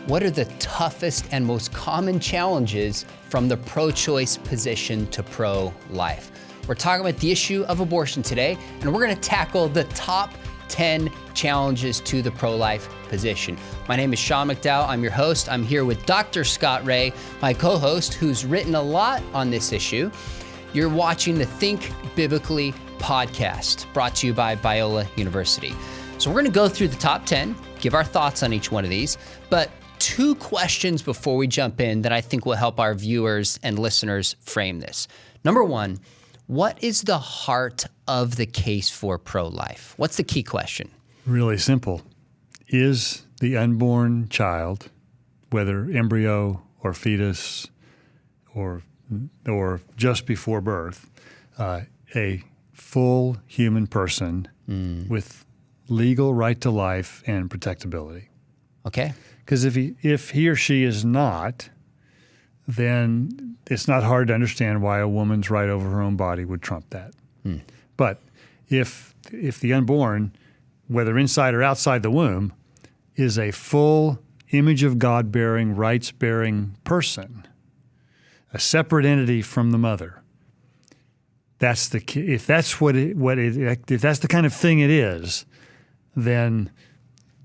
What are the toughest and most common challenges from the pro-choice position to pro-life? We're talking about the issue of abortion today, and we're gonna tackle the top 10 challenges to the pro-life position. My name is Sean McDowell, I'm your host. I'm here with Dr. Scott Ray, my co-host, who's written a lot on this issue. You're watching the Think Biblically podcast, brought to you by Biola University. So we're gonna go through the top 10, give our thoughts on each one of these, but two questions before we jump in that I think will help our viewers and listeners frame this. Number one, what is the heart of the case for pro-life? What's the key question? Really simple. Is the unborn child, whether embryo or fetus or just before birth, a full human person with legal right to life and protectability? Okay. Because if he or she is not, then it's not hard to understand why a woman's right over her own body would trump that. But if the unborn, whether inside or outside the womb, is a full image of God-bearing, rights-bearing person, a separate entity from the mother, that's the key. If that's if that's the kind of thing it is, then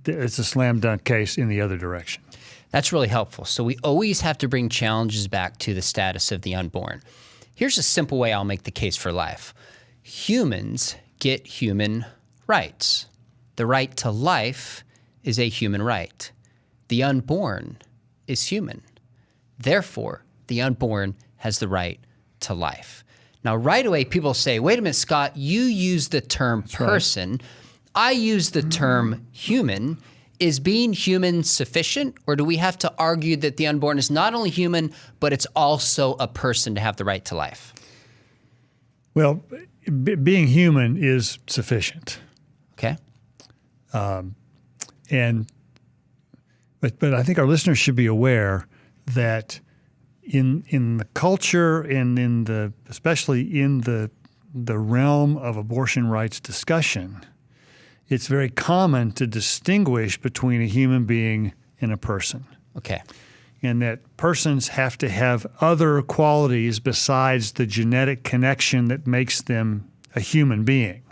it's a slam dunk case in the other direction. That's really helpful. So we always have to bring challenges back to the status of the unborn. Here's a simple way I'll make the case for life. Humans get human rights. The right to life is a human right. The unborn is human. Therefore, the unborn has the right to life. Now, right away, people say, wait a minute, Scott, you use the term person. I use the term human. Is being human sufficient, or do we have to argue that the unborn is not only human, but it's also a person to have the right to life? Well, being human is sufficient. Okay. But I think our listeners should be aware that in the culture and especially in the realm of abortion rights discussion, it's very common to distinguish between a human being and a person. Okay. And that persons have to have other qualities besides the genetic connection that makes them a human being.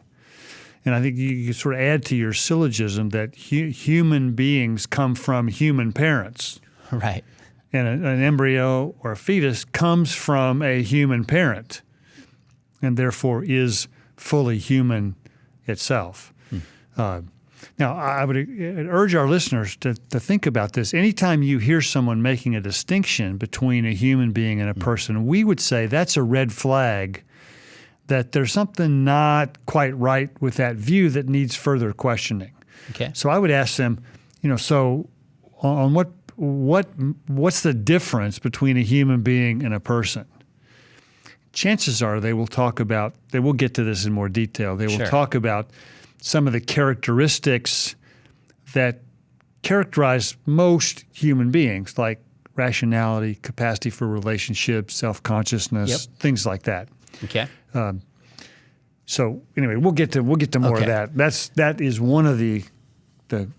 And I think you sort of add to your syllogism that human beings come from human parents. Right. And an embryo or a fetus comes from a human parent and therefore is fully human itself. Now, I would urge our listeners to think about this. Anytime you hear someone making a distinction between a human being and a person, we would say that's a red flag, that there's something not quite right with that view that needs further questioning. Okay. So I would ask them, so on what's the difference between a human being and a person? Chances are they will get to this in more detail. They will talk about some of the characteristics that characterize most human beings, like rationality, capacity for relationships, self-consciousness, things like that. Okay. So anyway, we'll get to more of that. That is one of the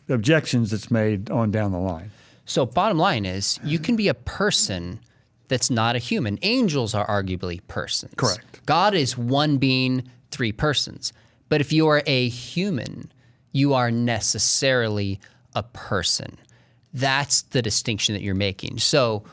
objections that's made on down the line. So bottom line is, you can be a person that's not a human. Angels are arguably persons. Correct. God is one being, three persons. But if you are a human, you are necessarily a person. That's the distinction that you're making. So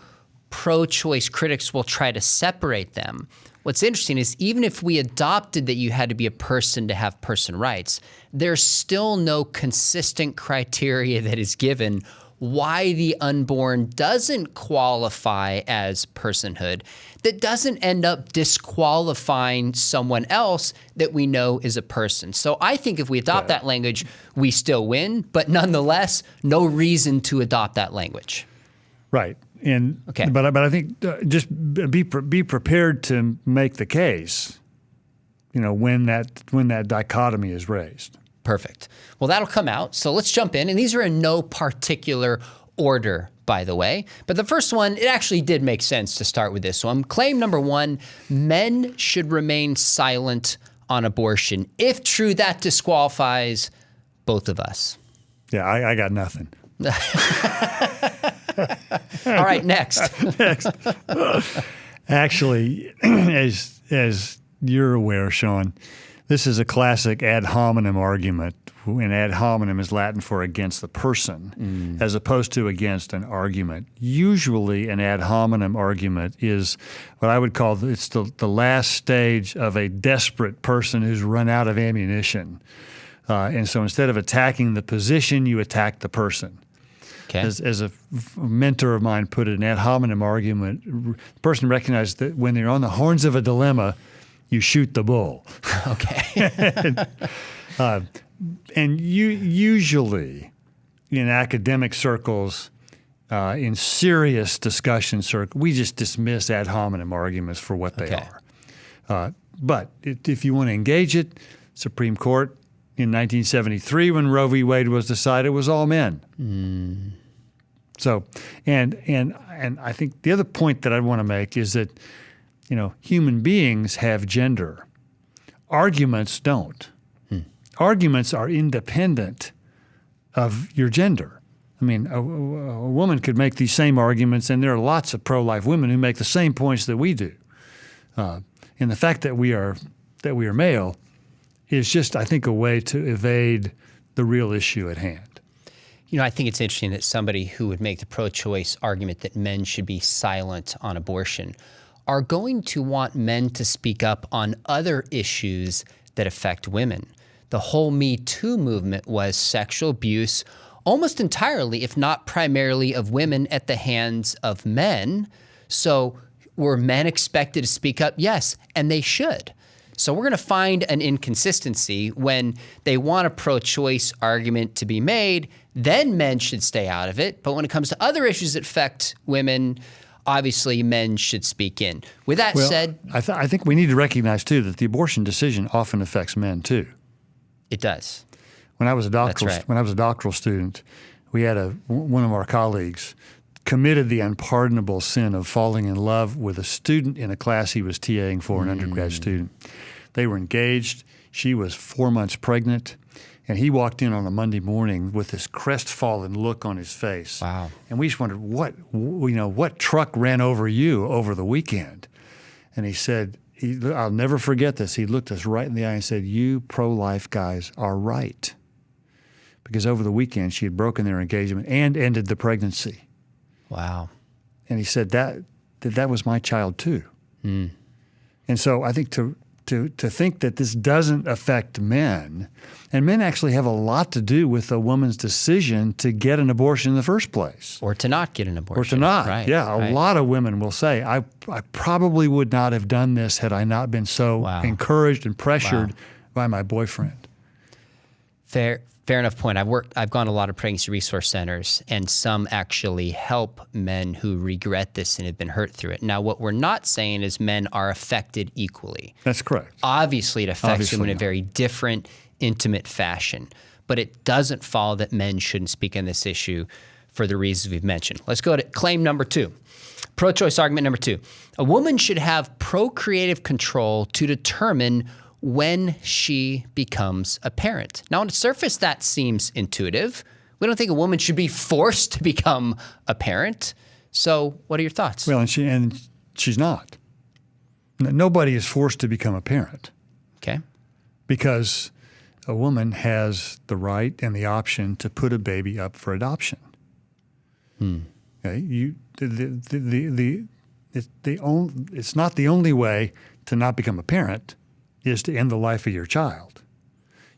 pro-choice critics will try to separate them. What's interesting is even if we adopted that you had to be a person to have person rights, there's still no consistent criteria that is given why the unborn doesn't qualify as personhood, that doesn't end up disqualifying someone else that we know is a person. So I think if we adopt that language, we still win, but nonetheless, no reason to adopt that language. Right. But I think just be prepared to make the case, when that dichotomy is raised. Perfect. Well, that'll come out. So let's jump in. And these are in no particular order, by the way. But the first one, it actually did make sense to start with this one. Claim number one, men should remain silent on abortion. If true, that disqualifies both of us. Yeah, I got nothing. All right, next. Actually, as you're aware, Sean, this is a classic ad hominem argument. And ad hominem is Latin for against the person, as opposed to against an argument. Usually an ad hominem argument is what I would call, it's the last stage of a desperate person who's run out of ammunition. And so instead of attacking the position, you attack the person. Okay. As a mentor of mine put it, an ad hominem argument, the person recognizes that when they're on the horns of a dilemma, you shoot the bull. Okay. And you usually in academic circles, in serious discussion circles, we just dismiss ad hominem arguments for what they are. But if you want to engage it, Supreme Court in 1973 when Roe v. Wade was decided was all men. So, and I think the other point that I want to make is that, human beings have gender. Arguments don't. Arguments are independent of your gender. I mean, a woman could make these same arguments, and there are lots of pro-life women who make the same points that we do. And the fact that we are male is just, I think, a way to evade the real issue at hand. I think it's interesting that somebody who would make the pro-choice argument that men should be silent on abortion are going to want men to speak up on other issues that affect women. The whole Me Too movement was sexual abuse almost entirely, if not primarily, of women at the hands of men. So were men expected to speak up? Yes, and they should. So we're going to find an inconsistency when they want a pro-choice argument to be made, then men should stay out of it. But when it comes to other issues that affect women, obviously men should speak in. With that said, I think we need to recognize too that the abortion decision often affects men too. It does. When I was a doctoral student, we had one of our colleagues committed the unpardonable sin of falling in love with a student in a class he was TAing for, an undergrad student. They were engaged. She was 4 months pregnant, and he walked in on a Monday morning with this crestfallen look on his face. Wow. And we just wondered, what truck ran over you over the weekend? And he said, I'll never forget this. He looked us right in the eye and said, "You pro-life guys are right." Because over the weekend, she had broken their engagement and ended the pregnancy. Wow. And he said that was my child too. And so I think to think that this doesn't affect men, and men actually have a lot to do with a woman's decision to get an abortion in the first place. Or to not get an abortion. Or to not. Right, yeah, a lot of women will say, I probably would not have done this had I not been so encouraged and pressured by my boyfriend. Fair enough point. I've gone to a lot of pregnancy resource centers, and some actually help men who regret this and have been hurt through it. Now, what we're not saying is men are affected equally. That's correct. Obviously, it affects them in a very different, intimate fashion. But it doesn't follow that men shouldn't speak on this issue for the reasons we've mentioned. Let's go to claim number 2. Pro-choice argument number 2. A woman should have procreative control to determine when she becomes a parent. Now, on the surface, that seems intuitive. We don't think a woman should be forced to become a parent. So what are your thoughts? Well, and she's not. Nobody is forced to become a parent. Okay. Because a woman has the right and the option to put a baby up for adoption. Okay? It's not the only way to not become a parent is to end the life of your child.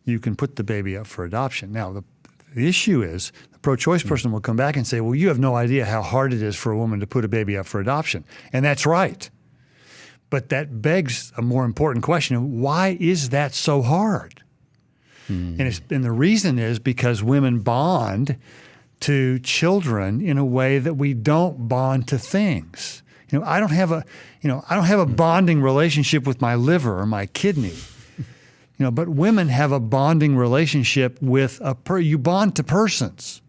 You can put the baby up for adoption. Now, the issue is the pro-choice person will come back and say, well, you have no idea how hard it is for a woman to put a baby up for adoption. And that's right. But that begs a more important question of why is that so hard? And the reason is because women bond to children in a way that we don't bond to things. I don't have a bonding relationship with my liver or my kidney. But women have a bonding relationship with you bond to persons.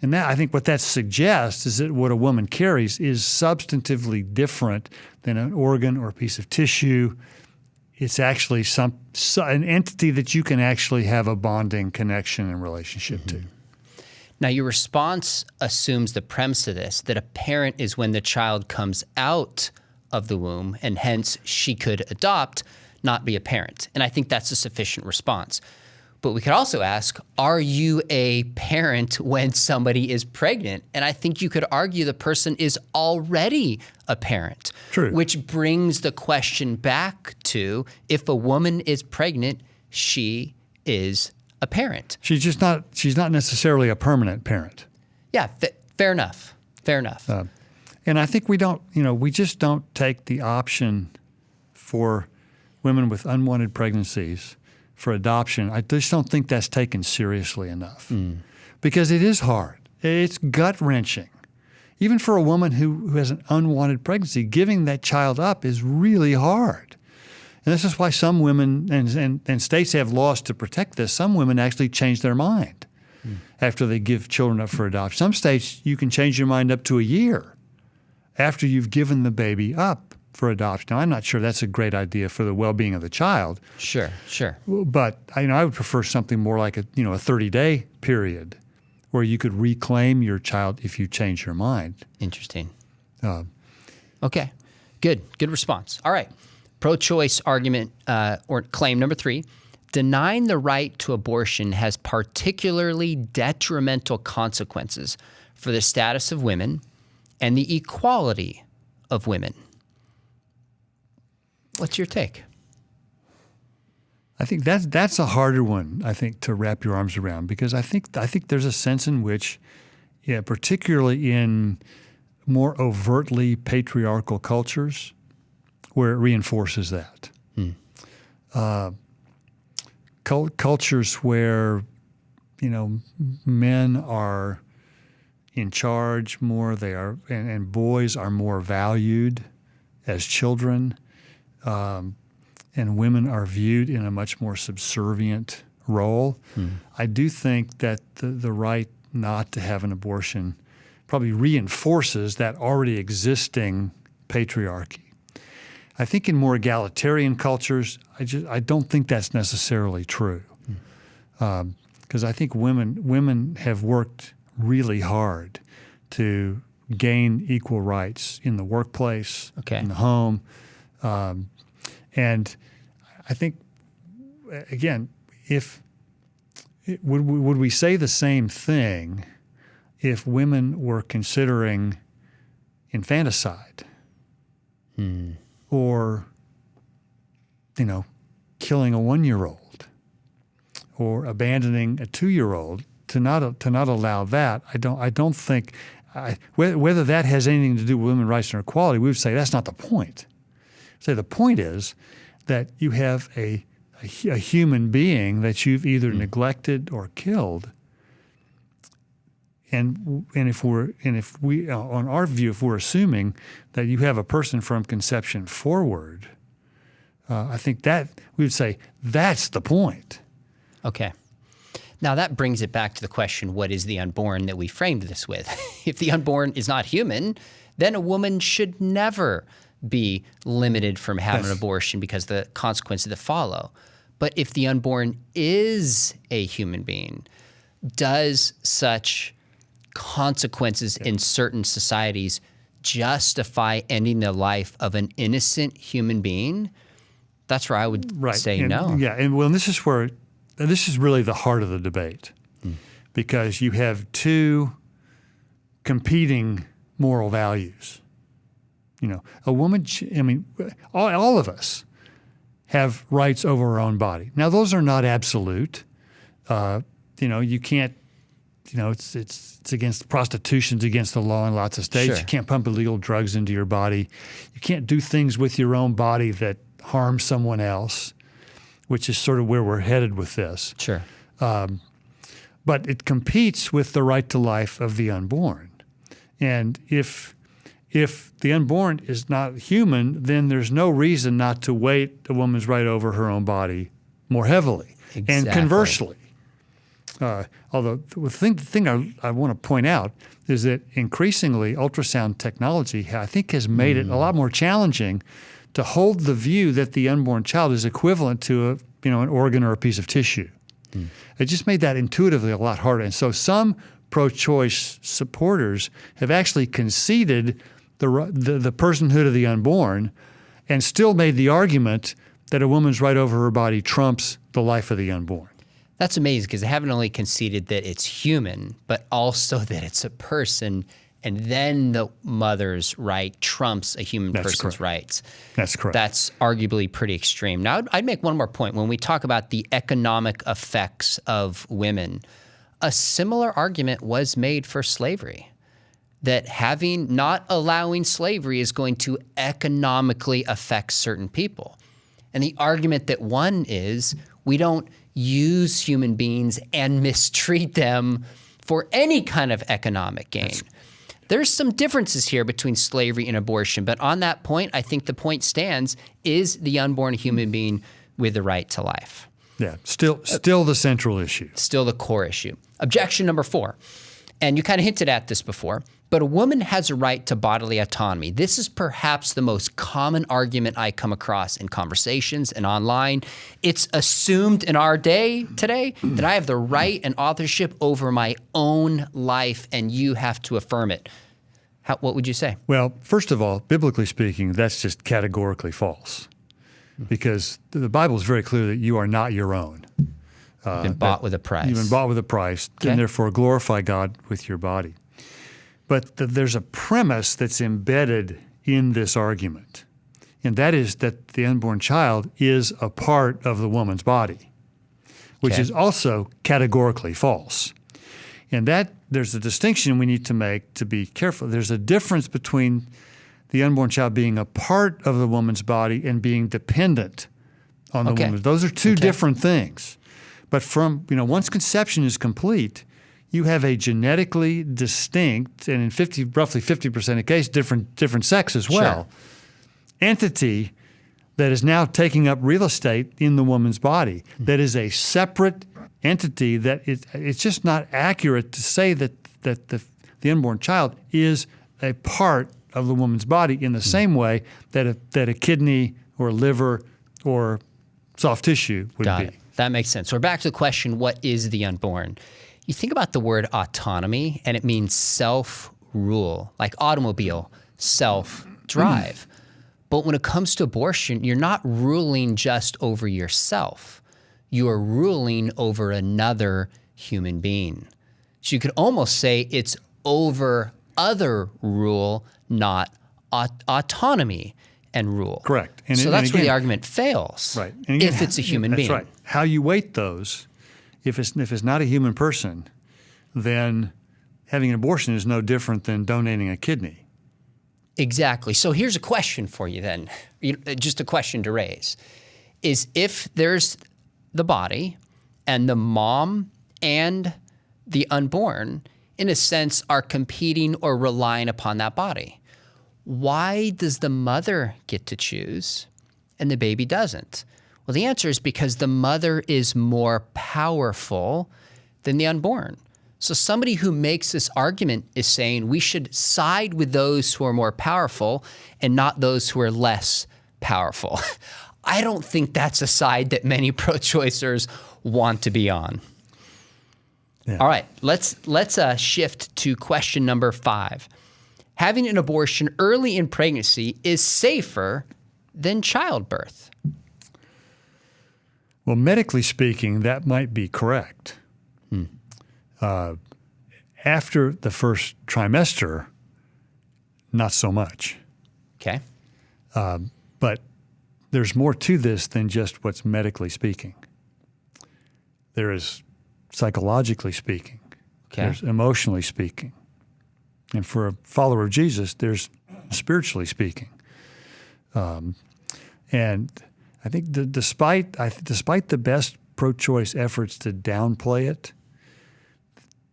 And that, I think what that suggests is that what a woman carries is substantively different than an organ or a piece of tissue. It's actually an entity that you can actually have a bonding connection and relationship to. Now, your response assumes the premise of this, that a parent is when the child comes out of the womb, and hence she could adopt, not be a parent. And I think that's a sufficient response. But we could also ask, are you a parent when somebody is pregnant? And I think you could argue the person is already a parent. True. Which brings the question back to, if a woman is pregnant, she is a parent. She's not necessarily a permanent parent. Yeah, fair enough. Fair enough. And I think we just don't take the option for women with unwanted pregnancies for adoption. I just don't think that's taken seriously enough because it is hard. It's gut-wrenching. Even for a woman who has an unwanted pregnancy, giving that child up is really hard. And this is why some women, and states have laws to protect this, some women actually change their mind after they give children up for adoption. Some states, you can change your mind up to a year after you've given the baby up for adoption. Now, I'm not sure that's a great idea for the well-being of the child. Sure. But I would prefer something more like a 30-day period where you could reclaim your child if you change your mind. Interesting. Okay. Good response. All right. Pro-choice argument or claim number 3, denying the right to abortion has particularly detrimental consequences for the status of women and the equality of women. What's your take? I think that's a harder one, I think, to wrap your arms around, because I think there's a sense in which, particularly in more overtly patriarchal cultures, where it reinforces that. Cultures where, men are in charge more, and boys are more valued as children, and women are viewed in a much more subservient role. I do think that the right not to have an abortion probably reinforces that already existing patriarchy. I think in more egalitarian cultures, I don't think that's necessarily true, because I think women have worked really hard to gain equal rights in the workplace, in the home, and I think, again, would we say the same thing if women were considering infanticide or, killing a 1-year-old or abandoning a 2-year-old? To not allow that, I don't think whether that has anything to do with women's rights and equality, we would say that's not the point. Say the point is that you have a human being that you've either neglected or killed, and if we on our view, if we're assuming that you have a person from conception forward, I think that we would say that's the point. Okay. Now that brings it back to the question, what is the unborn that we framed this with? If the unborn is not human, then a woman should never be limited from having an abortion because the consequences that follow. But if the unborn is a human being, does such consequences in certain societies justify ending the life of an innocent human being? That's where I would say no. Yeah, and this is really the heart of the debate, because you have two competing moral values. A woman, all of us have rights over our own body. Now, those are not absolute. You can't, it's against prostitution's against the law in lots of states. Sure. You can't pump illegal drugs into your body. You can't do things with your own body that harm someone else, which is sort of where we're headed with this. Sure. But it competes with the right to life of the unborn. And if the unborn is not human, then there's no reason not to weight a woman's right over her own body more heavily. Exactly. And conversely, although the thing I want to point out is that increasingly ultrasound technology, I think, has made it a lot more challenging to hold the view that the unborn child is equivalent to an organ or a piece of tissue. It just made that intuitively a lot harder. And so some pro-choice supporters have actually conceded the personhood of the unborn and still made the argument that a woman's right over her body trumps the life of the unborn. That's amazing because they haven't only conceded that it's human, but also that it's a person, and then the mother's right trumps a human person's rights. That's correct. That's arguably pretty extreme. Now, I'd make one more point. When we talk about the economic effects of women, a similar argument was made for slavery, that not allowing slavery is going to economically affect certain people. And the argument that won is we don't use human beings and mistreat them for any kind of economic gain. There's some differences here between slavery and abortion, but on that point, I think the point stands, is the unborn human being with the right to life? Yeah, still the central issue. Still the core issue. Objection number 4, and you kind of hinted at this before, but a woman has a right to bodily autonomy. This is perhaps the most common argument I come across in conversations and online. It's assumed in our day today that I have the right and authorship over my own life, and you have to affirm it. What would you say? Well, first of all, biblically speaking, that's just categorically false, because the Bible is very clear that you are not your own. You've been bought with a price. You've been bought with a price, and therefore glorify God with your body. But there's a premise that's embedded in this argument, and that is that the unborn child is a part of the woman's body, which is also categorically false. And that there's a distinction we need to make to be careful. There's a difference between the unborn child being a part of the woman's body and being dependent on the woman. Those are two different things. But from, once conception is complete, you have a genetically distinct, and in roughly 50% of cases, different sex as well, entity that is now taking up real estate in the woman's body. That is a separate entity that it's just not accurate to say that the unborn child is a part of the woman's body in the same way that a kidney or liver or soft tissue would Got be. it. That makes sense. So we're back to the question, what is the unborn? You think about the word autonomy, and it means self-rule, like automobile, self-drive. But when it comes to abortion, you're not ruling just over yourself. You are ruling over another human being. So you could almost say it's over other rule, not autonomy and rule. Correct. So that's where the argument fails, right. And again, if it's a human being. That's right. How you weight those, if it's not a human person, then having an abortion is no different than donating a kidney. Exactly. So here's a question for you then, just a question to raise, is if there's the body and the mom and the unborn, in a sense, are competing or relying upon that body, why does the mother get to choose and the baby doesn't? Well, the answer is because the mother is more powerful than the unborn. So somebody who makes this argument is saying we should side with those who are more powerful and not those who are less powerful. I don't think that's a side that many pro-choicers want to be on. Yeah. All right, let's shift to question number 5. Having an abortion early in pregnancy is safer than childbirth. Well, medically speaking, that might be correct. After the first trimester, not so much. Okay. But there's more to this than just what's medically speaking. There is psychologically speaking. Okay. There's emotionally speaking. And for a follower of Jesus, there's spiritually speaking. And I think despite the best pro-choice efforts to downplay it,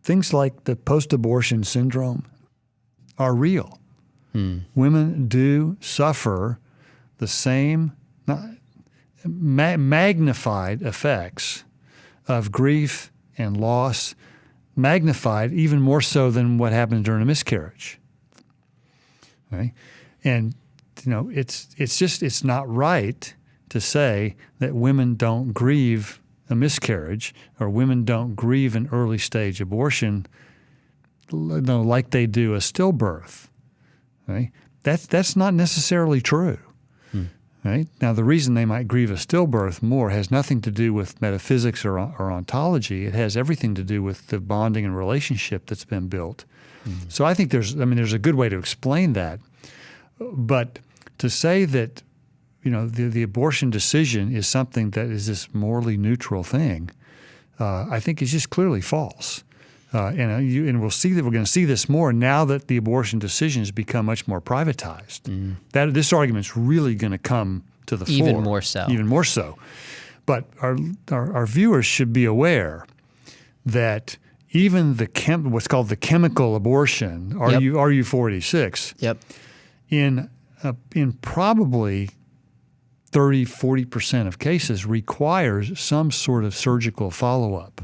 things like the post-abortion syndrome are real. Women do suffer the same magnified effects of grief and loss, magnified even more so than what happens during a miscarriage. Okay? And it's not right to say that women don't grieve a miscarriage or women don't grieve an early stage abortion like they do a stillbirth. Right? That's not necessarily true. Right? Now, the reason they might grieve a stillbirth more has nothing to do with metaphysics or ontology. It has everything to do with the bonding and relationship that's been built. So I think there's a good way to explain that. But to say that, the abortion decision is something that is this morally neutral thing, I think is just clearly false. And we'll see that we're going to see this more now that the abortion decision has become much more privatized. That this argument's really going to come to the fore. Even more so. Even more so. But our viewers should be aware that even what's called the chemical abortion, RU486, in probably 30-40% of cases requires some sort of surgical follow-up.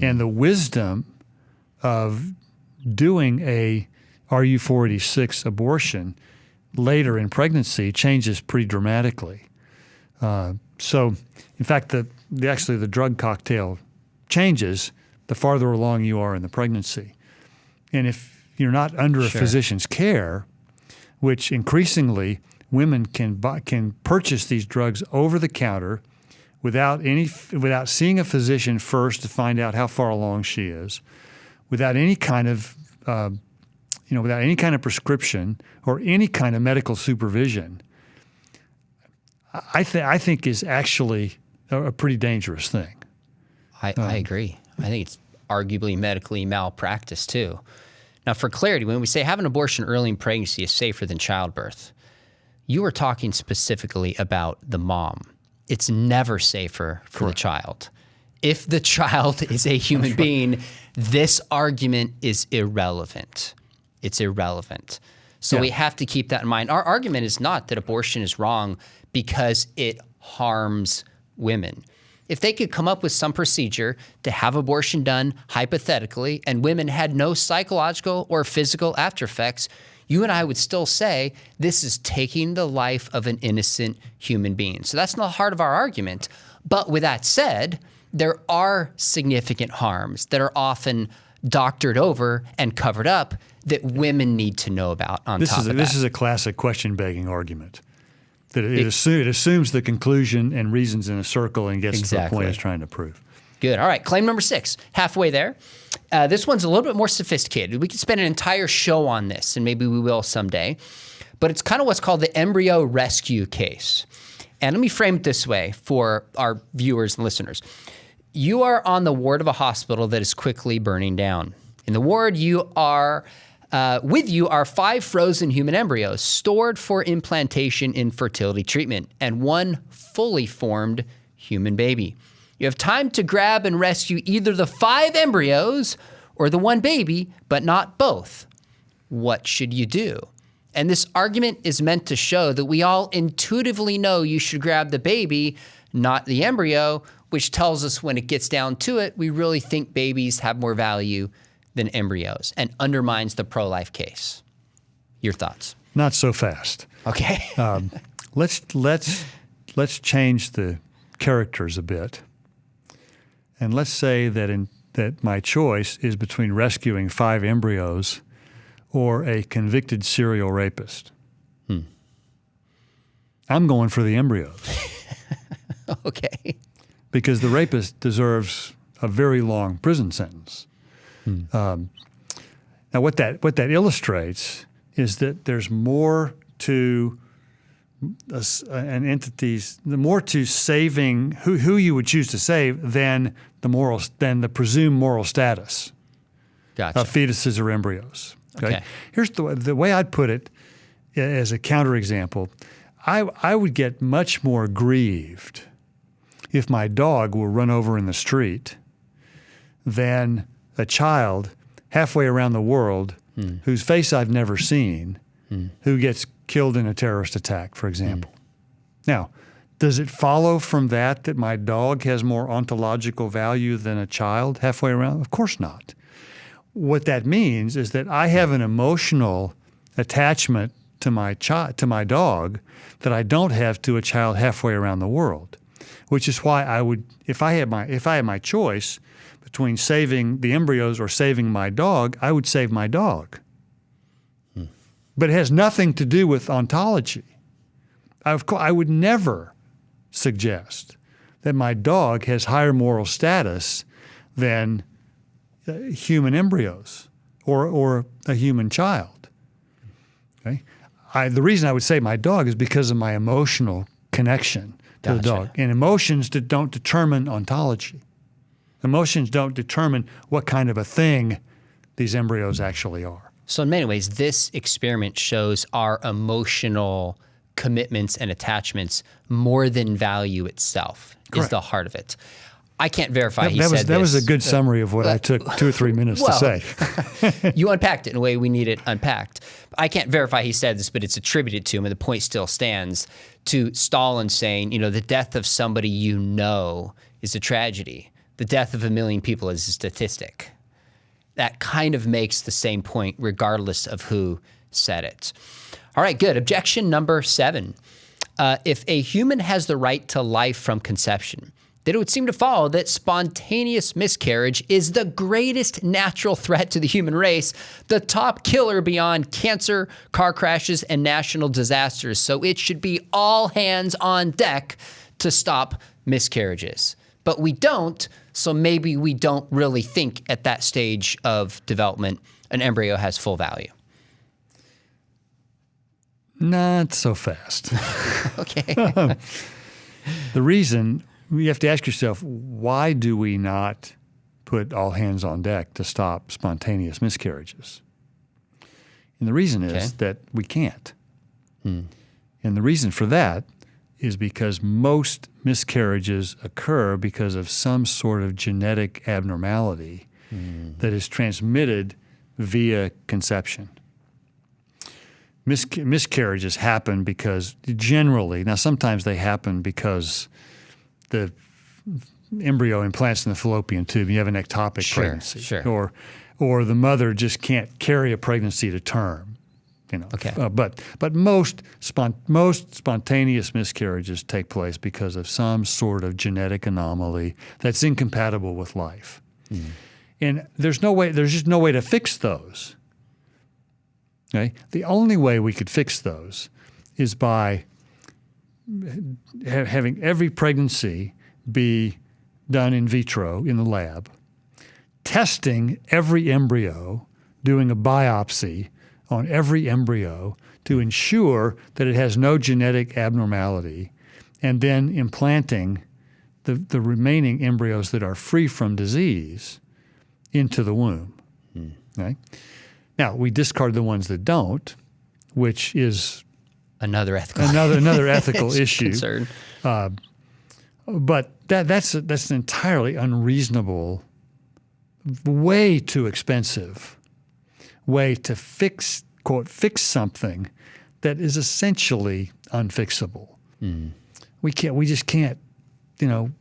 And the wisdom of doing a RU486 abortion later in pregnancy changes pretty dramatically. So, in fact, the drug cocktail changes the farther along you are in the pregnancy. And if you're not under a physician's care, which increasingly women can purchase these drugs over the counter without seeing a physician first to find out how far along she is, without any kind of prescription or any kind of medical supervision, I think is actually a pretty dangerous thing. I agree. I think it's arguably medically malpractice too. Now, for clarity, when we say have an abortion early in pregnancy is safer than childbirth, you are talking specifically about the mom. It's never safer for the child. If the child is a human being, this argument is irrelevant. It's irrelevant. So we have to keep that in mind. Our argument is not that abortion is wrong because it harms women. If they could come up with some procedure to have abortion done hypothetically and women had no psychological or physical after effects, you and I would still say this is taking the life of an innocent human being. So that's not the heart of our argument. But with that said, there are significant harms that are often doctored over and covered up that women need to know about This is a classic question-begging argument. That it assumes the conclusion and reasons in a circle and gets to the point it's trying to prove. Good. All right. Claim number 6, halfway there. This one's a little bit more sophisticated. We could spend an entire show on this, and maybe we will someday. But it's kind of what's called the embryo rescue case. And let me frame it this way for our viewers and listeners. You are on the ward of a hospital that is quickly burning down. In the ward, with you are 5 frozen human embryos stored for implantation in fertility treatment and 1 fully formed human baby. You have time to grab and rescue either the 5 embryos or the 1 baby, but not both. What should you do? And this argument is meant to show that we all intuitively know you should grab the baby, not the embryo, which tells us when it gets down to it, we really think babies have more value than embryos and undermines the pro-life case. Your thoughts? Not so fast. Okay. Let's change the characters a bit, and let's say that my choice is between rescuing 5 embryos or a convicted serial rapist. I'm going for the embryos. Okay. Because the rapist deserves a very long prison sentence. Now, what that illustrates is that there's more to an entity's, more to saving who you would choose to save than the presumed moral status of fetuses or embryos. Okay. Here's the way I'd put it as a counterexample. I would get much more grieved if my dog were run over in the street than a child halfway around the world whose face I've never seen, who gets killed in a terrorist attack, for example. Now, does it follow from that my dog has more ontological value than a child halfway around? Of course not. What that means is that I have an emotional attachment to my dog that I don't have to a child halfway around the world, which is why I would, if I had my choice between saving the embryos or saving my dog, I would save my dog. But it has nothing to do with ontology. I would never suggest that my dog has higher moral status than human embryos or a human child. Okay? The reason I would say my dog is because of my emotional connection to the dog. And emotions don't determine ontology. Emotions don't determine what kind of a thing these embryos actually are. So in many ways, this experiment shows our emotional commitments and attachments more than value itself. Correct. Is the heart of it. I can't verify he said this. That was a good summary of what I took 2 or 3 minutes to say. You unpacked it in a way we need it unpacked. I can't verify he said this, but it's attributed to him, and the point still stands, to Stalin saying, the death of somebody you know is a tragedy. The death of 1 million people is a statistic. That kind of makes the same point regardless of who said it. All right, good. Objection number 7. If a human has the right to life from conception, then it would seem to follow that spontaneous miscarriage is the greatest natural threat to the human race, the top killer beyond cancer, car crashes, and national disasters. So it should be all hands on deck to stop miscarriages. But we don't, so maybe we don't really think at that stage of development an embryo has full value. Not so fast. Okay. The reason, you have to ask yourself, why do we not put all hands on deck to stop spontaneous miscarriages? And the reason is that we can't. And the reason for that is because most miscarriages occur because of some sort of genetic abnormality that is transmitted via conception. Miscarriages happen because generally, now sometimes they happen because the embryo implants in the fallopian tube and you have an ectopic pregnancy. Or the mother just can't carry a pregnancy to term. But most spontaneous miscarriages take place because of some sort of genetic anomaly that's incompatible with life. And there's just no way to fix those. Okay? The only way we could fix those is by having every pregnancy be done in vitro in the lab, testing every embryo, doing a biopsy on every embryo to ensure that it has no genetic abnormality, and then implanting the remaining embryos that are free from disease into the womb. Okay? Now, we discard the ones that don't, which is another ethical another ethical issue. Concern. But that's an entirely unreasonable, way too expensive way to fix something that is essentially unfixable. We just can't,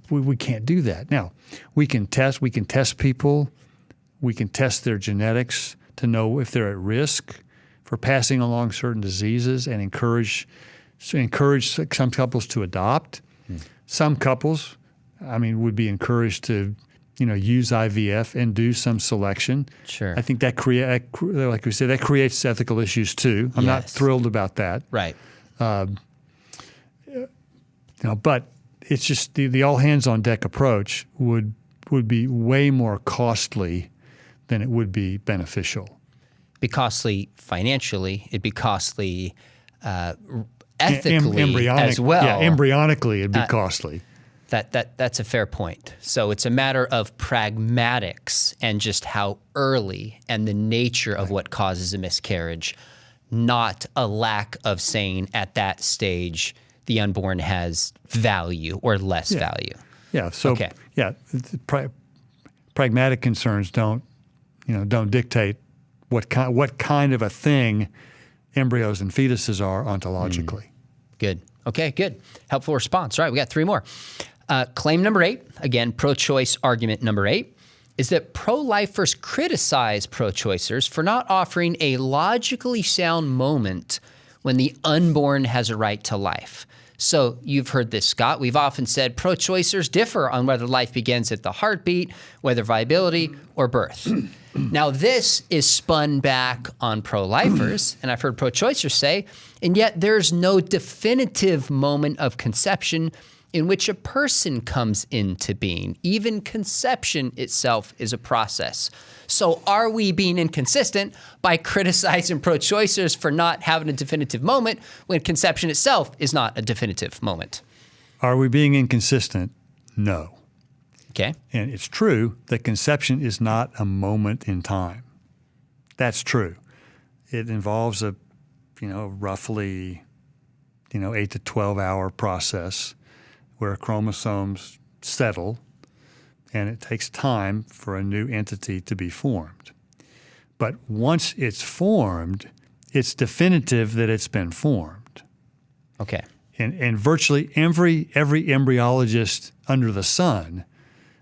we can't do that. Now, we can test people, we can test their genetics to know if they're at risk for passing along certain diseases and encourage some couples to adopt. Some couples, would be encouraged to, use IVF and do some selection. Sure. I think that like we said, that creates ethical issues too. I'm not thrilled about that. Right. But it's just the all hands on deck approach would be way more costly than it would be beneficial. Be costly financially. It'd be costly ethically as well. Yeah, embryonically it'd be costly. That's a fair point. So it's a matter of pragmatics and just how early and the nature of what causes a miscarriage, not a lack of saying at that stage the unborn has value or less value. Yeah. So pragmatic concerns don't dictate what kind of a thing embryos and fetuses are ontologically. Good. Okay, good. Helpful response. All right, we got 3 more. Claim number 8, again, pro-choice argument number 8, is that pro-lifers criticize pro-choicers for not offering a logically sound moment when the unborn has a right to life. So you've heard this, Scott. We've often said pro-choicers differ on whether life begins at the heartbeat, whether viability, or birth. Now, this is spun back on pro-lifers, and I've heard pro-choicers say, and yet there's no definitive moment of conception in which a person comes into being. Even conception itself is a process. So are we being inconsistent by criticizing pro-choicers for not having a definitive moment when conception itself is not a definitive moment? Are we being inconsistent? No. Okay. And it's true that conception is not a moment in time. That's true. It involves a, roughly, 8 to 12 hour process where chromosomes settle, and it takes time for a new entity to be formed. But once it's formed, it's definitive that it's been formed. Okay. And virtually every embryologist under the sun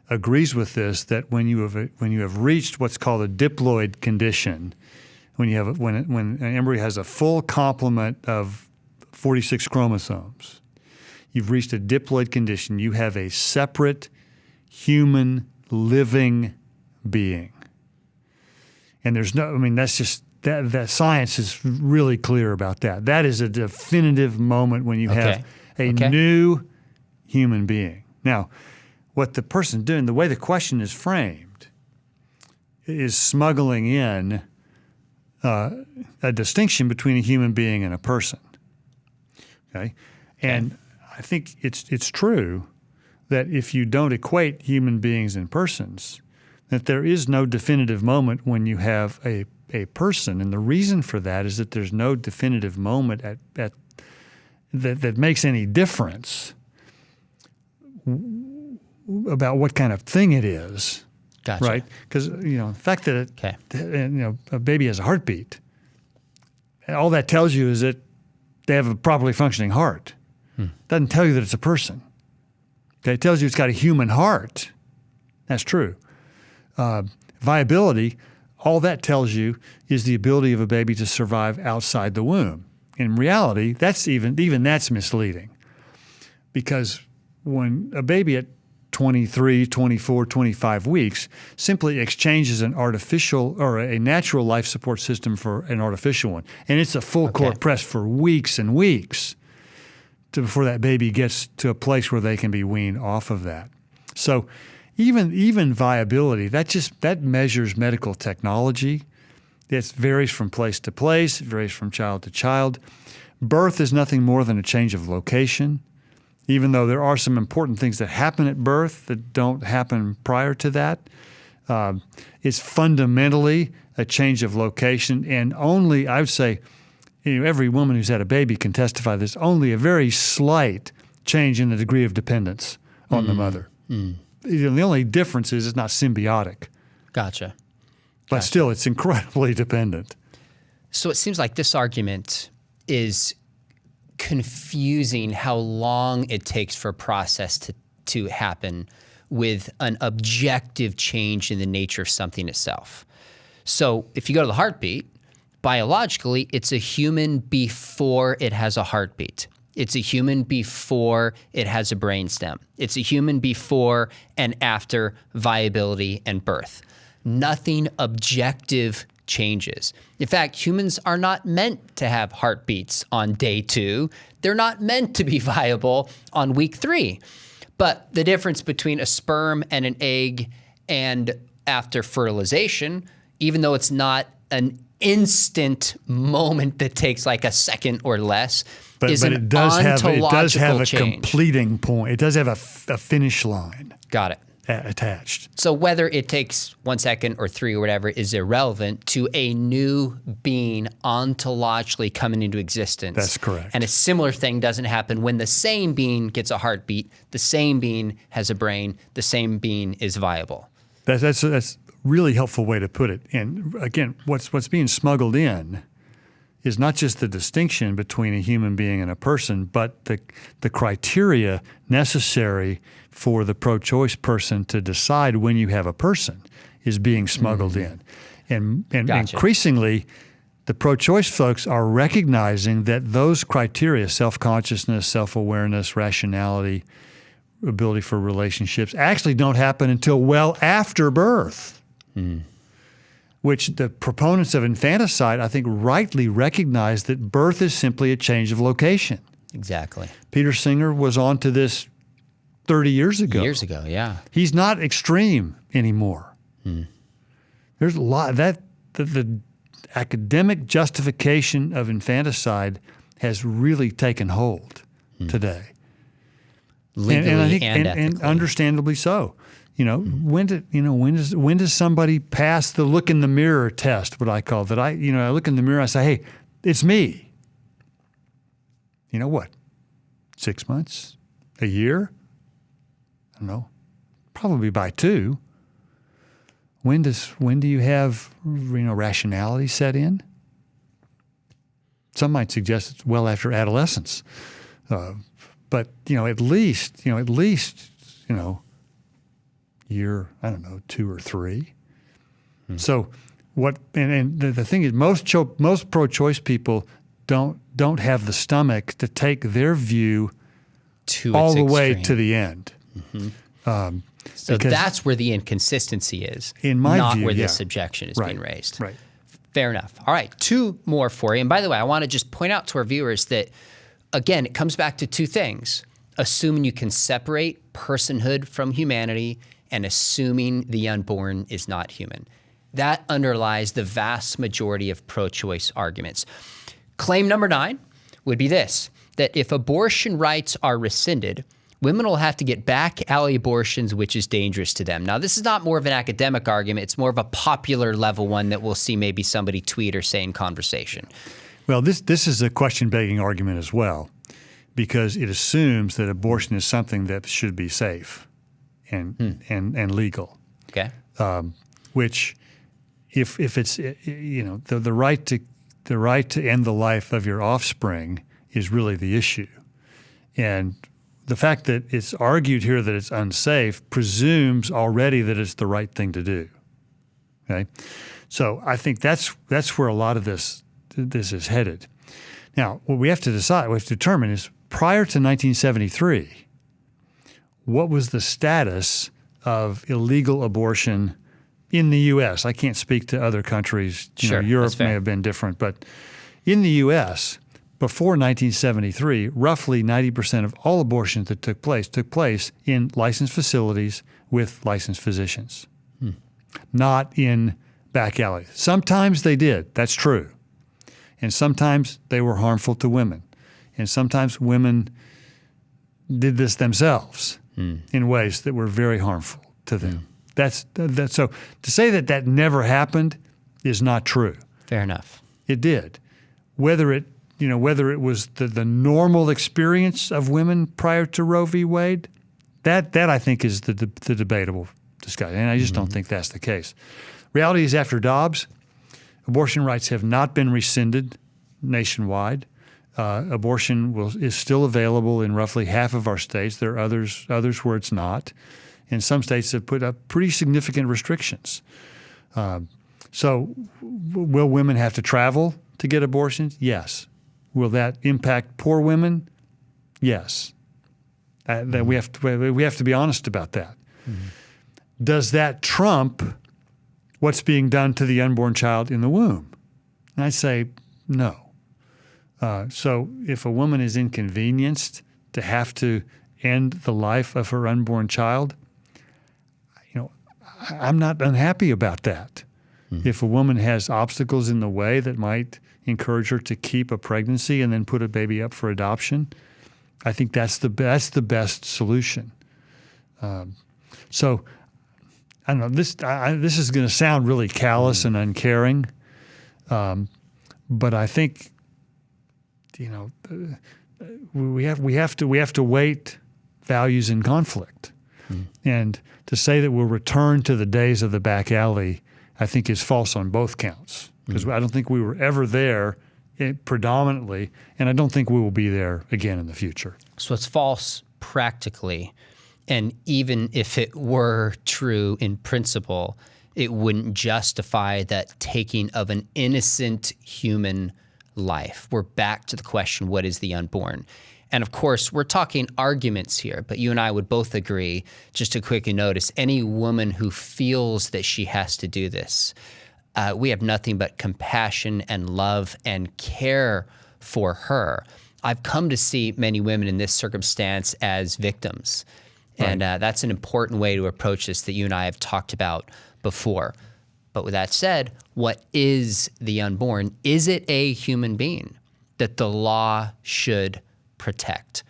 agrees with this, that when you have reached what's called a diploid condition, when an embryo has a full complement of 46 chromosomes, you've reached a diploid condition. You have a separate human living being. And there's that's just, that science is really clear about that. That is a definitive moment when you have a new human being. Now, what the person's doing, the way the question is framed, is smuggling in a distinction between a human being and a person. Okay? And I think it's true that if you don't equate human beings and persons, that there is no definitive moment when you have a person. And the reason for that is that there's no definitive moment that makes any difference about what kind of thing it is. Gotcha. Right? Because, the fact that a baby has a heartbeat, all that tells you is that they have a properly functioning heart. Doesn't tell you that it's a person. Okay, it tells you it's got a human heart. That's true. Viability, all that tells you is the ability of a baby to survive outside the womb. In reality, that's that's misleading, because when a baby at 23, 24, 25 weeks simply exchanges an artificial or a natural life support system for an artificial one, and it's a full court press for weeks and weeks before that baby gets to a place where they can be weaned off of that. So even viability, that measures medical technology. It varies from place to place. It varies from child to child. Birth is nothing more than a change of location, even though there are some important things that happen at birth that don't happen prior to that. It's fundamentally a change of location, and only, I would say, every woman who's had a baby can testify this, only a very slight change in the degree of dependence on the mother. The only difference is it's not symbiotic. Gotcha. But still, it's incredibly dependent. So it seems like this argument is confusing how long it takes for a process to happen with an objective change in the nature of something itself. So if you go to the heartbeat, biologically, it's a human before it has a heartbeat. It's a human before it has a brainstem. It's a human before and after viability and birth. Nothing objective changes. In fact, humans are not meant to have heartbeats on day 2. They're not meant to be viable on week 3. But the difference between a sperm and an egg and after fertilization, even though it's not an instant moment that takes like a second or less, is an ontological change. Completing point. It does have a finish line. Got it. Attached. So whether it takes 1 second or 3 or whatever is irrelevant to a new being ontologically coming into existence. That's correct. And a similar thing doesn't happen when the same being gets a heartbeat, the same being has a brain, the same being is viable. That's a really helpful way to put it. And again, what's being smuggled in is not just the distinction between a human being and a person, but the criteria necessary for the pro-choice person to decide when you have a person is being smuggled in. And Gotcha. Increasingly, the pro-choice folks are recognizing that those criteria, self-consciousness, self-awareness, rationality, ability for relationships, actually don't happen until well after birth, which the proponents of infanticide, I think, rightly recognize that birth is simply a change of location. Exactly. Peter Singer was on to this 30 years ago. Years ago, yeah. He's not extreme anymore. There's a lot that the academic justification of infanticide has really taken hold today. Legally and I think, and and understandably so. When does somebody pass the look in the mirror test? What I call that? I look in the mirror. I say, "Hey, it's me." What? 6 months, a year? I don't know. Probably by 2. When do you have rationality set in? Some might suggest it's well after adolescence, but at least year, I don't know, 2 or 3. So what? And the thing is, most pro-choice people don't have the stomach to take their view all the way to the end. So that's where the inconsistency is, in my not view, where this objection is being raised. Right. Fair enough. All right, 2 more for you. And by the way, I want to just point out to our viewers that, again, it comes back to 2 things: assuming you can separate personhood from humanity and assuming the unborn is not human. That underlies the vast majority of pro-choice arguments. Claim number 9 would be this: that if abortion rights are rescinded, women will have to get back alley abortions, which is dangerous to them. Now, this is not more of an academic argument. It's more of a popular level one that we'll see maybe somebody tweet or say in conversation. Well, this is a question-begging argument as well, because it assumes that abortion is something that should be safe and legal. Okay. Which, if it's the right to end the life of your offspring is really the issue, and the fact that it's argued here that it's unsafe presumes already that it's the right thing to do. Okay, so I think that's where a lot of this is headed. Now, what we have to determine is, prior to 1973, what was the status of illegal abortion in the U.S.? I can't speak to other countries. Sure, Europe may have been different, but in the U.S., before 1973, roughly 90% of all abortions that took place in licensed facilities with licensed physicians, not in back alleys. Sometimes they did, that's true. And sometimes they were harmful to women. And sometimes women did this themselves in ways that were very harmful to them. That's so to say that never happened is not true. Fair enough. It did. Whether it was the normal experience of women prior to Roe v. Wade, that I think is the debatable discussion, and I just don't think that's the case. Reality is, after Dobbs, abortion rights have not been rescinded nationwide. Abortion is still available in roughly half of our states. There are others where it's not, and some states have put up pretty significant restrictions. So will women have to travel to get abortions? Yes. Will that impact poor women? Yes. That we have to be honest about that. Does that trump what's being done to the unborn child in the womb? And I say no. So if a woman is inconvenienced to have to end the life of her unborn child, I'm not unhappy about that. If a woman has obstacles in the way that might encourage her to keep a pregnancy and then put a baby up for adoption, I think that's the best solution. So I don't know. This is going to sound really callous and uncaring, but I think we have to weight values in conflict, and to say that we'll return to the days of the back alley, I think, is false on both counts, because I don't think we were ever there predominantly, and I don't think we will be there again in the future. So it's false practically, and even if it were true in principle, it wouldn't justify that taking of an innocent human life. We're back to the question, what is the unborn? And of course, we're talking arguments here, but you and I would both agree, just to quickly notice, any woman who feels that she has to do this, we have nothing but compassion and love and care for her. I've come to see many women in this circumstance as victims. Right. And that's an important way to approach this that you and I have talked about before. But with that said, what is the unborn? Is it a human being that the law should protect?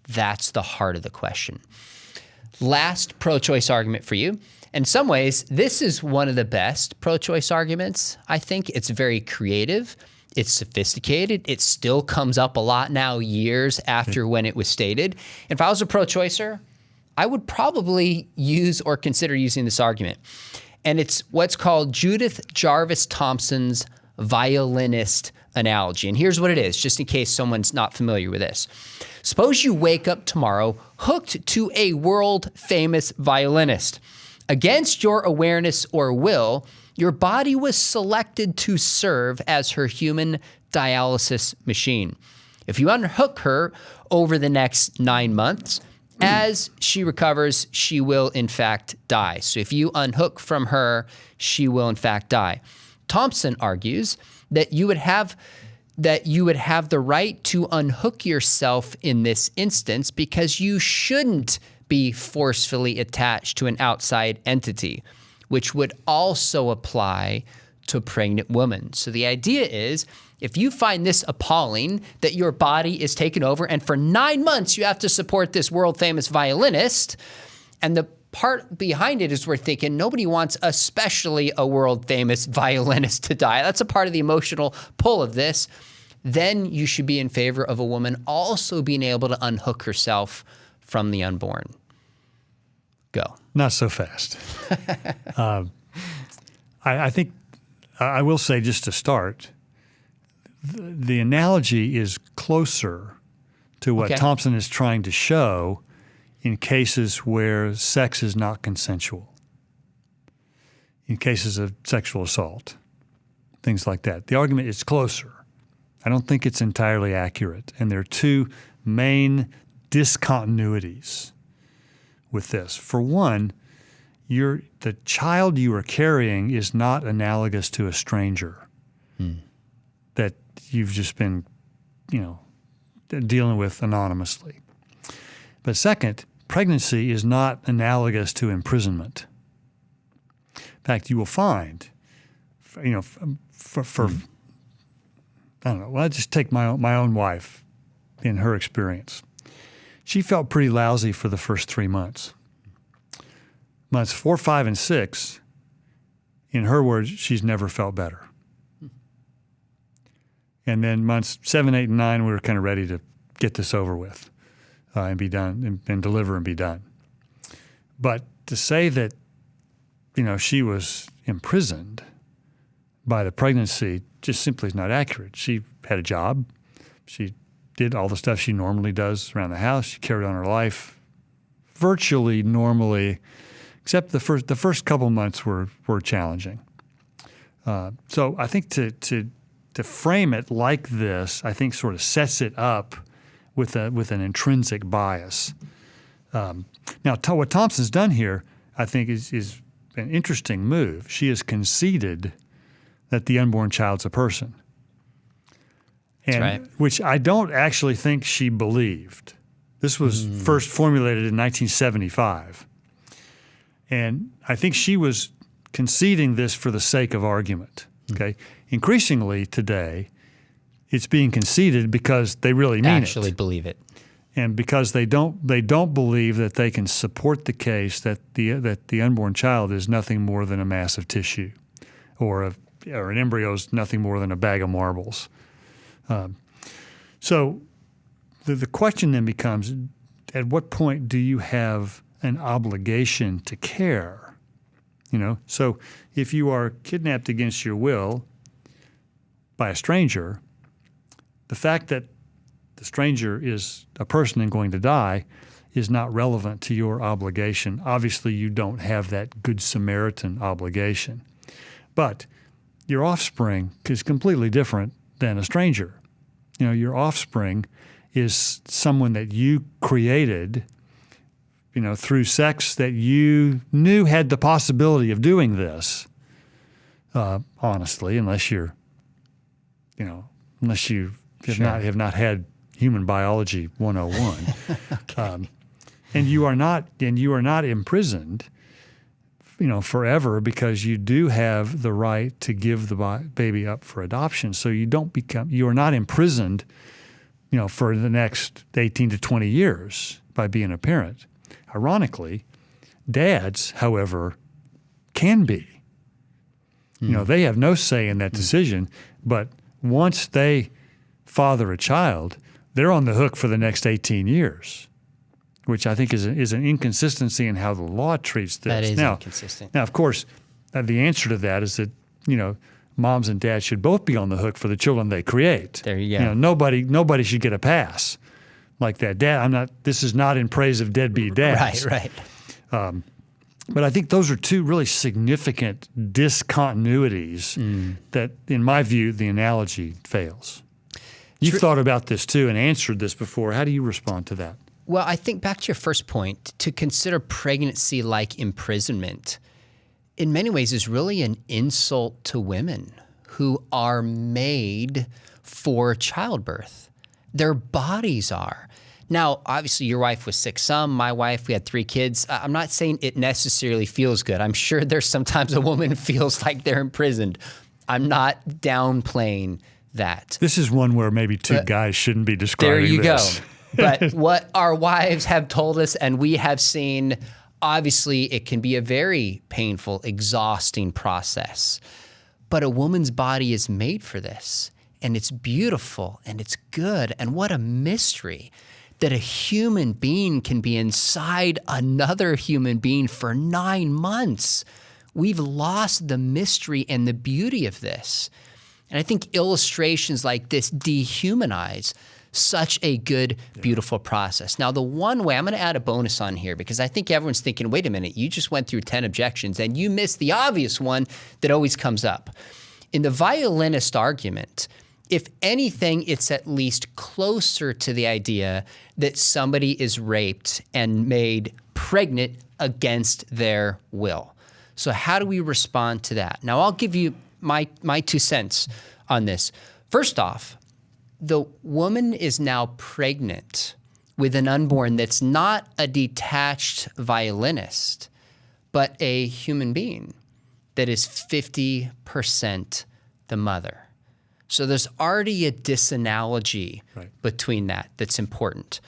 That's the heart of the question. Last pro-choice argument for you. In some ways, this is one of the best pro-choice arguments. I think it's very creative. It's sophisticated. It still comes up a lot now, years after when it was stated. If I was a pro-choicer, I would probably use or consider using this argument. And it's what's called Judith Jarvis Thompson's violinist analogy. And here's what it is, just in case someone's not familiar with this. Suppose you wake up tomorrow hooked to a world-famous violinist. Against your awareness or will, your body was selected to serve as her human dialysis machine. If you unhook her over the next 9 months, as she recovers, she will in fact die. So if you unhook from her, she will in fact die. Thompson argues that you would have the right to unhook yourself in this instance because you shouldn't be forcefully attached to an outside entity, which would also apply to pregnant women. So the idea is, if you find this appalling that your body is taken over and for 9 months you have to support this world-famous violinist, and the part behind it is we're thinking nobody wants especially a world-famous violinist to die. That's a part of the emotional pull of this. Then you should be in favor of a woman also being able to unhook herself from the unborn. Go. Not so fast. I think I will say just to start, the analogy is closer to what Thompson is trying to show in cases where sex is not consensual, in cases of sexual assault, things like that. The argument is closer. I don't think it's entirely accurate. And there are two main discontinuities with this. For one, the child you are carrying is not analogous to a stranger that you've just been, dealing with anonymously. But second, pregnancy is not analogous to imprisonment. In fact, you will find, for I don't know, well, I'll just take my own wife in her experience. She felt pretty lousy for the first 3 months. Months 4, 5, and 6, in her words, she's never felt better. And then months 7, 8, and 9, we were kind of ready to get this over with and be done and deliver and be done. But to say that, she was imprisoned by the pregnancy just simply is not accurate. She had a job. She did all the stuff she normally does around the house. She carried on her life virtually normally, except the first couple months were challenging. So I think to frame it like this, I think sort of sets it up with an intrinsic bias. Now, what Thompson's done here, I think, is an interesting move. She has conceded that the unborn child's a person, and right. Which I don't actually think she believed. This was first formulated in 1975. And I think she was conceding this for the sake of argument. Okay, increasingly today, it's being conceded because they really mean actually believe it, and because they don't believe that they can support the case that the unborn child is nothing more than a mass of tissue, or an embryo is nothing more than a bag of marbles. So the question then becomes, at what point do you have an obligation to care? So if you are kidnapped against your will by a stranger, the fact that the stranger is a person and going to die is not relevant to your obligation. Obviously, you don't have that Good Samaritan obligation. But your offspring is completely different than a stranger. Your offspring is someone that you created, through sex that you knew had the possibility of doing this, honestly, unless you have not had Human Biology 101. Okay. And you are not imprisoned, forever, because you do have the right to give the baby up for adoption. So you are not imprisoned, for the next 18 to 20 years by being a parent. Ironically, dads, however, can be. They have no say in that decision, but once they father a child, they're on the hook for the next 18 years, which I think is an inconsistency in how the law treats this. That is inconsistent. Now, of course, the answer to that is that, moms and dads should both be on the hook for the children they create. There you go. Nobody should get a pass like that. This is not in praise of deadbeat dads. Right. But I think those are two really significant discontinuities that, in my view, the analogy fails. You've thought about this too and answered this before. How do you respond to that? Well, I think back to your first point, to consider pregnancy like imprisonment, in many ways is really an insult to women who are made for childbirth. Their bodies are. Now, obviously, your wife was sick some. My wife, we had 3 kids. I'm not saying it necessarily feels good. I'm sure there's sometimes a woman feels like they're imprisoned. I'm not downplaying that. This is one where maybe two guys shouldn't be describing this. There you go. But what our wives have told us and we have seen, obviously, it can be a very painful, exhausting process. But a woman's body is made for this. And it's beautiful and it's good. And what a mystery that a human being can be inside another human being for 9 months. We've lost the mystery and the beauty of this. And I think illustrations like this dehumanize such a good, beautiful process. Now, the one way, I'm going to add a bonus on here because I think everyone's thinking, wait a minute, you just went through 10 objections and you missed the obvious one that always comes up. In the violinist argument, if anything, it's at least closer to the idea that somebody is raped and made pregnant against their will. So how do we respond to that? Now, I'll give you my 2 cents on this. First off, the woman is now pregnant with an unborn that's not a detached violinist, but a human being that is 50% the mother. So there's already a disanalogy between that's important.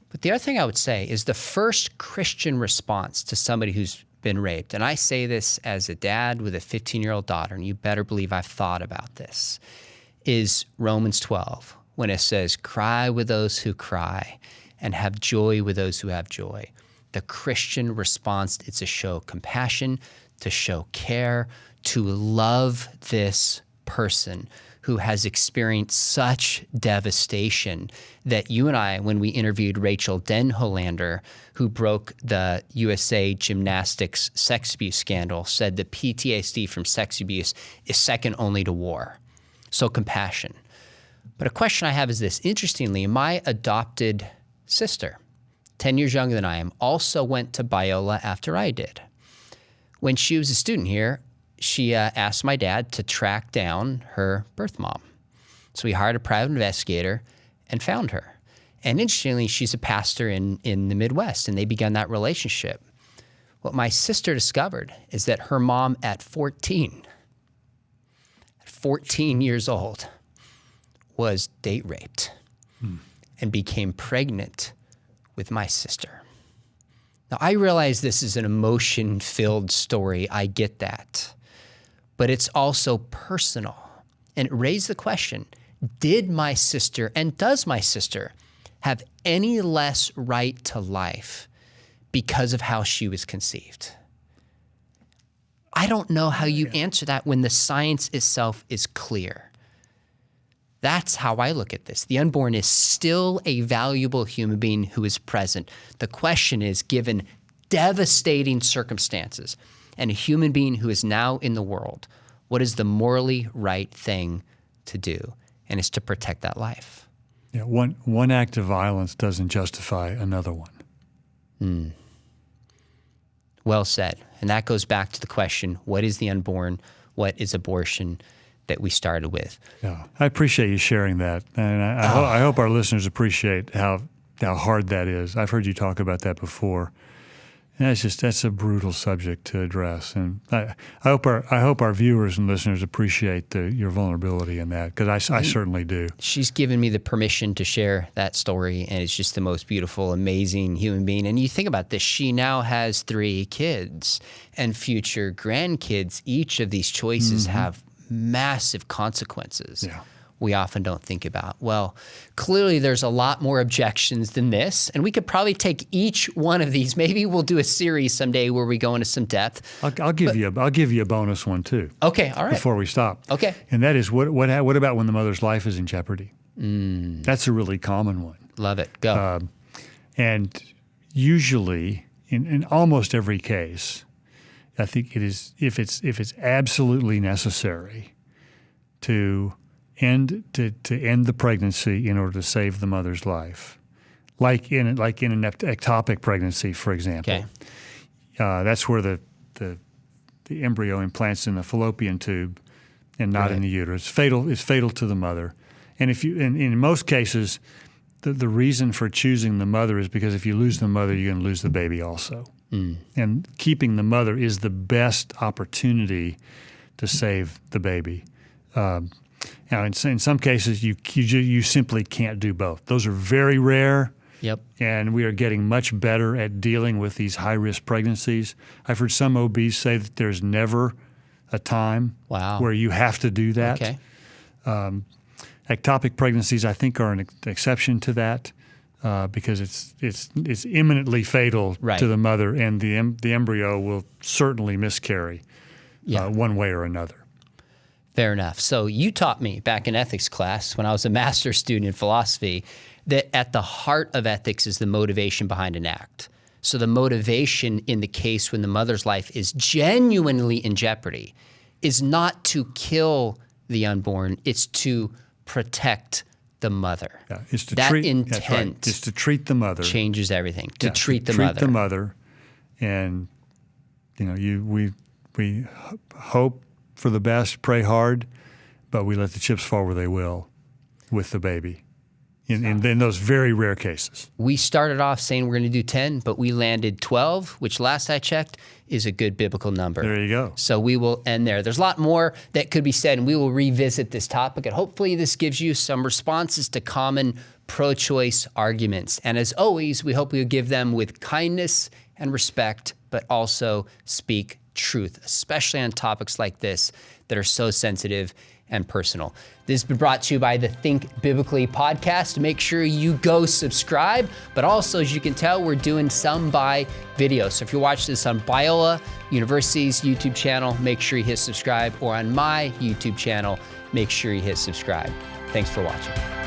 But the other thing I would say is the first Christian response to somebody who's been raped, and I say this as a dad with a 15-year-old daughter, and you better believe I've thought about this, is Romans 12, when it says, cry with those who cry and have joy with those who have joy. The Christian response is to show compassion, to show care, to love this person who has experienced such devastation that you and I, when we interviewed Rachel Denhollander, who broke the USA Gymnastics sex abuse scandal, said the PTSD from sex abuse is second only to war. So compassion. But a question I have is this. Interestingly, my adopted sister, 10 years younger than I am, also went to Biola after I did. When she was a student here, she asked my dad to track down her birth mom. So he hired a private investigator and found her. And interestingly, she's a pastor in the Midwest, and they began that relationship. What my sister discovered is that her mom at 14 years old, was date raped and became pregnant with my sister. Now, I realize this is an emotion-filled story. I get that. But it's also personal. And it raised the question, did my sister and does my sister have any less right to life because of how she was conceived? I don't know how you answer that when the science itself is clear. That's how I look at this. The unborn is still a valuable human being who is present. The question is, given devastating circumstances and a human being who is now in the world, what is the morally right thing to do? And it's to protect that life. Yeah, one act of violence doesn't justify another one. Well said. And that goes back to the question, what is the unborn? What is abortion, that we started with? Yeah, I appreciate you sharing that. And I hope our listeners appreciate how hard that is. I've heard you talk about that before. And that's a brutal subject to address. And I hope our viewers and listeners appreciate your vulnerability in that, because I certainly do. She's given me the permission to share that story, and it's just the most beautiful, amazing human being. And you think about this, she now has 3 kids and future grandkids. Each of these choices have massive consequences. Yeah. We often don't think about. Well, clearly there's a lot more objections than this, and we could probably take each one of these. Maybe we'll do a series someday where we go into some depth. I'll give you a bonus one too. Okay, all right. Before we stop. Okay. And that is what about when the mother's life is in jeopardy? That's a really common one. Love it. Go. And usually, in almost every case, I think it is if it's absolutely necessary to end the pregnancy in order to save the mother's life, like in an ectopic pregnancy, for example. Okay. That's where the embryo implants in the fallopian tube and not in the uterus. It's fatal to the mother. And in most cases, the reason for choosing the mother is because if you lose the mother, you're going to lose the baby also. And keeping the mother is the best opportunity to save the baby. Now, in some cases, you simply can't do both. Those are very rare. Yep. And we are getting much better at dealing with these high-risk pregnancies. I've heard some OBs say that there's never a time where you have to do that. Okay. Ectopic pregnancies, I think, are an exception to that because it's imminently fatal to the mother, and the embryo will certainly miscarry one way or another. Fair enough. So you taught me back in ethics class when I was a master's student in philosophy that at the heart of ethics is the motivation behind an act. So the motivation in the case when the mother's life is genuinely in jeopardy is not to kill the unborn, it's to protect the mother. Yeah, it's to that treat, intent that's right. It's to treat the mother. Changes everything. To treat the treat the mother. And we hope for the best, pray hard, but we let the chips fall where they will with the baby in those very rare cases. We started off saying we're going to do 10, but we landed 12, which last I checked is a good biblical number. There you go. So we will end there. There's a lot more that could be said, and we will revisit this topic, and hopefully this gives you some responses to common pro-choice arguments. And as always, we hope you'll give them with kindness and respect, but also speak truth, especially on topics like this that are so sensitive and personal. This has been brought to you by the Think Biblically podcast. Make sure you go subscribe, but also, as you can tell, we're doing some by video. So if you watch this on Biola University's YouTube channel, make sure you hit subscribe, or on my YouTube channel, make sure you hit subscribe. Thanks for watching.